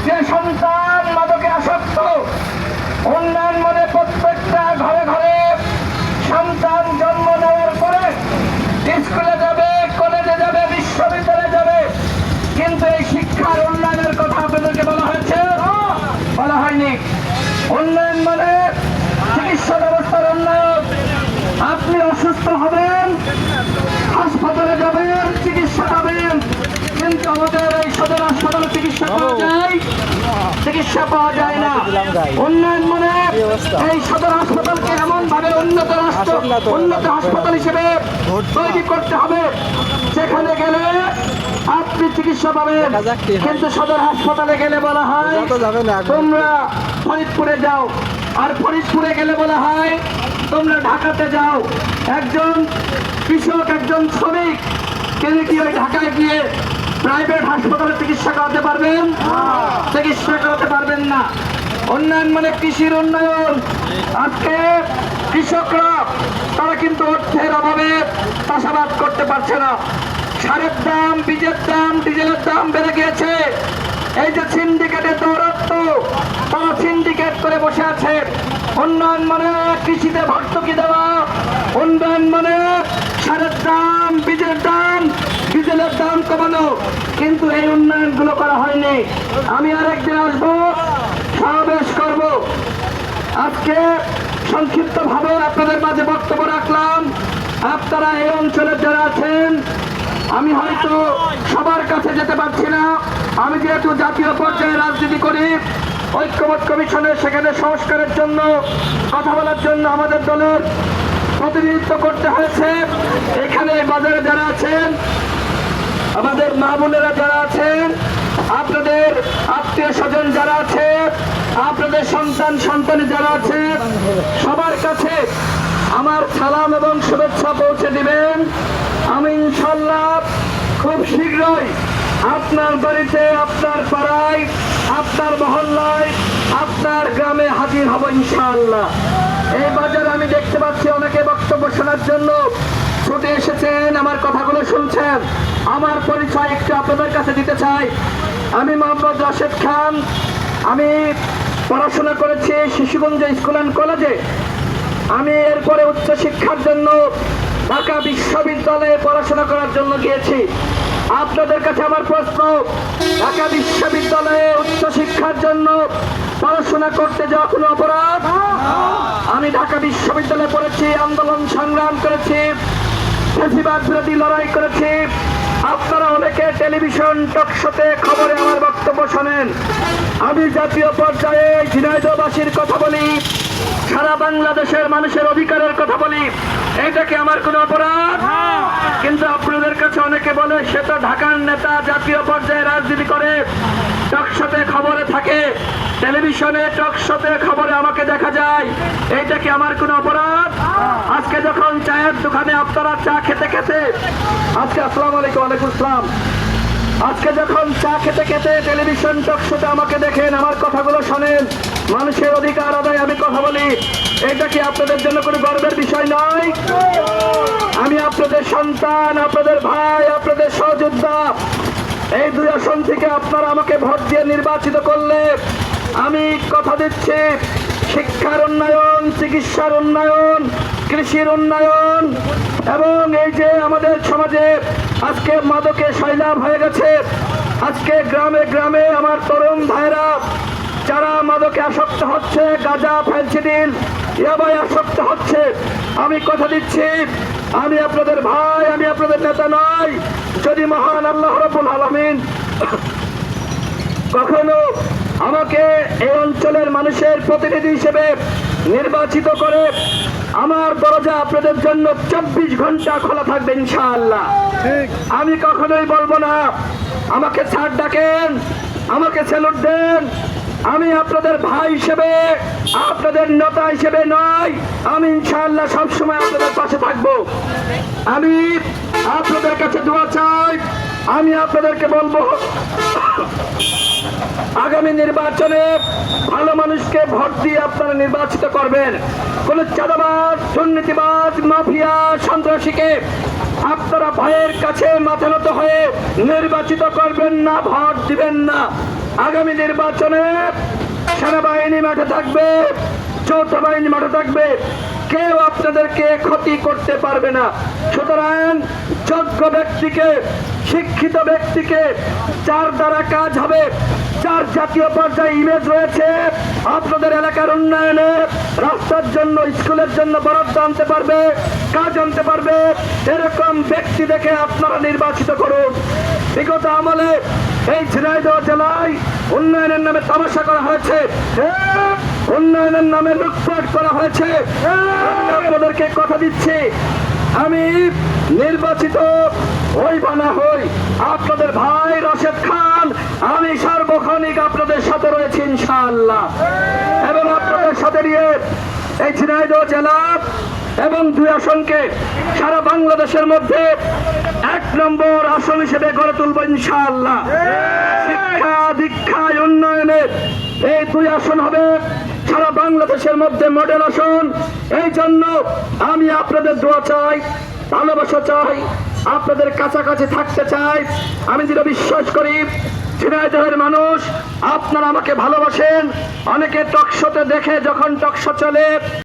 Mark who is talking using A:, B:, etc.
A: যে সন্তান মাদকে আসক্ত, উন্নয়ন মনে প্রত্যেকটা ঘরে ঘরে সন্তান জন্ম নেওয়ার পরে স্কুলে যাবে, কলেজে যাবে, বিশ্ববিদ্যালয়ে যাবে, কিন্তু এই শিক্ষার উন্নয়নের কথা আপনাদেরকে বলা হয়েছে? বলা হয়নি। উন্নয়ন মানে চিকিৎসা ব্যবস্থার উন্নয়ন। আপনি অসুস্থ হবেন, হাসপাতালে যাবেন, চিকিৎসা পাবেন, কিন্তু আমাদের এই সদর হাসপাতালে চিকিৎসা পাওয়া যায়? চিকিৎসা পাওয়া যায় না। উন্নয়ন মানে এই সদর হাসপাতালকে এমন ভাবে উন্নত হাসপাতাল হিসেবে তৈরি করতে হবে যেখানে গেলে আপনি চিকিৎসা পাবেন। কিন্তু সদর হাসপাতালে গেলে বলা হয় তোমরা ফরিদপুরে যাও, আর ফরিদপুরে গেলে বলা হয় তোমরা ঢাকাতে যাও। একজন কৃষক, একজন শ্রমিক, তিনি কি ওই ঢাকায় গিয়ে প্রাইভেট হাসপাতালে চিকিৎসা করাতে পারবেন? চিকিৎসা করাতে পারবেন না। উন্নয়ন মানে কৃষির উন্নয়ন। আজকে কৃষকরা তারা কিন্তু অর্থের অভাবে চাষাবাদ করতে পারছে না। সারের দাম, বীজের দাম, ডিজেলের দাম বেড়ে গিয়েছে। এই যে সিন্ডিকেটের দৌরাত্ম, তারা সিন্ডিকেট করে বসে আছে। উন্নয়ন মানে কৃষিতে ভর্তুকি দেওয়া, উন্নয়ন মানে সারের দাম, বীজের দাম, ডিজেলের দাম কমানো, কিন্তু এই উন্নয়নগুলো করা হয়নি। আমি আরেকদিন আসবো, সমাবেশ করব। আজকে সংক্ষিপ্ত ভাবে আপনাদের মাঝে বক্তব্য রাখলাম। আপনারা এই অঞ্চলের যারা আছেন, আমি হয়তো সবার কাছে যেতে পারছি না। আমি যেহেতু জাতীয় পর্যায়ে রাজনীতি করি, ঐক্যমত কমিশনের সেখানে সংস্কারের জন্য কথা বলার জন্য আমাদের দলের প্রতিনিধিত্ব করতে হয়েছে। এখানে বাজারে যারা আছেন, আমাদের মা বোনেরা যারা আছেন, আপনাদের আত্মীয় স্বজন যারা আছে, আপনাদের সন্তান সন্তানী যারা আছে, সবার কাছে আমার সালাম এবং শুভেচ্ছা পৌঁছে দিবেন। আমি ইনশাআল্লাহ খুব শীঘ্রই আপনার বাড়িতে, আপনার পাড়ায়, আপনার মহল্লায়, আপনার গ্রামে হাজির হব ইনশাআল্লাহ। এই বাজারে আমি দেখতে পাচ্ছি অনেকে বক্তব্য শোনার জন্য ছুটে এসেছেন, আমার কথাগুলো শুনছেন। আমার পরিচয় একটু আপনাদের কাছে দিতে চাই। আমি মোহাম্মদ রাশেদ খান। আমি পড়াশোনা করেছি শিশুগঞ্জ স্কুল অ্যান্ড কলেজে। আমি এরপরে উচ্চশিক্ষার জন্য ঢাকা বিশ্ববিদ্যালয়ে পড়াশোনা করার জন্য গিয়েছি। আপনাদের কাছে আমার প্রশ্ন, ঢাকা বিশ্ববিদ্যালয়ে উচ্চশিক্ষার জন্য পড়াশোনা করতে যাওয়া কোনো অপরাধ? আমি ঢাকা বিশ্ববিদ্যালয়ে পড়েছি, আন্দোলন সংগ্রাম করেছি, ফ্যাসিবাদ বিরোধী লড়াই করেছি। আপনারা অনেকে টেলিভিশন টকশোতে খবরে আমার বক্তব্য শোনেন। আমি জাতীয় পর্যায়ে ঝিনাইদহবাসীর কথা বলি, সারা বাংলাদেশের মানুষের অধিকারের কথা বলি। এটাকে আমার কোনো অপরাধ? কিন্তু আপনাদের কাছে অনেকে বলে সে তো ঢাকার নেতা, জাতীয় পর্যায়ে রাজনীতি করে, টকশোতে খবরে থাকে, টেলিভিশনে টকশোতে খবরে আমাকে দেখা যায়। এইটা কি আমার কোনো অপরাধ? আজকে যখন চায়ের দোকানে আপনারা চা খেতে খেতে, আজকে আসসালামু আলাইকুম। ওয়ালাইকুম আসসালাম। আজকে যখন চা খেতে খেতে টেলিভিশন টকশোতে আমাকে দেখেন, আমার কথাগুলো শোনেন, মানুষের অধিকার আদায় আমি কথা বলি, এটা কি আপনাদের জন্য কোনো গর্বের বিষয় নয়? আমি আপনাদের সন্তান, আপনাদের ভাই, আপনাদের সহযোদ্ধা। এই দুই আসন থেকে আপনারা আমাকে ভোট দিয়ে নির্বাচিত করলে আমি কথা দিচ্ছি, শিক্ষার উন্নয়ন, চিকিৎসার উন্নয়ন, কৃষির উন্নয়ন, এবং এই যে আমাদের সমাজে আজকে মাদকে সয়লাভ হয়ে গেছে, আজকে গ্রামে গ্রামে আমার তরুণ ভাইরা যারা মাদকে আসক্ত হচ্ছে, গাঁজা, ফেন্সিডিল, ইয়াবায় আসক্ত হচ্ছে, আমি কথা দিচ্ছি, আমি আপনাদের ভাই, আমি আপনাদের নেতা নই। যদি মহান আল্লাহ রাব্বুল আলামিন কখনো আমাকে এই অঞ্চলের মানুষের প্রতিনিধি হিসেবে নির্বাচিত করে, আমার দরজা আপনাদের জন্য 24 ঘন্টা খোলা থাকবে ইনশাআল্লাহ। আমি কখনোই বলবো না আমাকে স্যার ডাকেন, আমাকে স্যালুট দেন। আমি আপনাদের ভাই হিসেবে, আপনাদের নেতা হিসেবে নয়, আমি ইনশাআল্লাহ সবসময় আপনাদের পাশে থাকবো। আমি আপনাদের কাছে দোয়া চাই। আমি আপনাদেরকে বলবো, আগামী নির্বাচনে ভালো মানুষকে ভোট দিয়ে আপনারা নির্বাচিত করবেন। কোন চাঁদাবাজ, দুর্নীতিবাজ, মাফিয়া, সন্ত্রাসীকে আপনারা ভয়ের কাছে মাথা নত হয়ে নির্বাচিত করবেন না, ভোট দিবেন না। আগামী নির্বাচনে সেনাবাহিনী মাঠে থাকবে, যৌথ বাহিনী মাঠে থাকবে, কেউ আপনাদেরকে ক্ষতি করতে পারবে না। সুতরাং যোগ্য ব্যক্তিকে, শিক্ষিত ব্যক্তিকে, যার দ্বারা কাজ হবে, যার জাতীয় পর্যায়ে ইমেজ রয়েছে, আপনাদের এলাকার উন্নয়নে, রাস্তার জন্য, স্কুলের জন্য বরাদ্দ আনতে পারবে, কাজ আনতে পারবে, এরকম ব্যক্তি দেখে আপনারা নির্বাচিত করুন। বিগত আমলে এই ঝিনাইদহ জেলায় উন্নয়নের নামে তামাশা করা হয়েছে, উন্নয়নের নামে লুটপাট করা হয়েছে। আপনাদেরকে কথা দিচ্ছি, আমি নির্বাচিত হই বা না হই, আপনাদের ভাই রাশেদ খান, আমি সার্বক্ষণিক আপনাদের সাথে রয়েছি ইনশাআল্লাহ। এবং আপনাদের সাথে নিয়ে এই ঝিনাইদহ জেলা এবং 2 আসনকে সারা বাংলাদেশের মধ্যে 1 নম্বর আসন হিসেবে গড়ে তুলব ইনশাআল্লাহ। শিক্ষা, দীক্ষা, উন্নয়নে এই 2 আসন হবে সারা বাংলাদেশের মধ্যে মডেল আসন। এই জন্য আমি আপনাদের দোয়া চাই, ভালোবাসা চাই, আপনাদের কাছাকাছি থাকতে চাই। আমি যেটা বিশ্বাস করি, ঝিনাইদহের মানুষ আপনারা আমাকে ভালোবাসেন। অনেকে টকশোতে দেখে, যখন টকশো চলে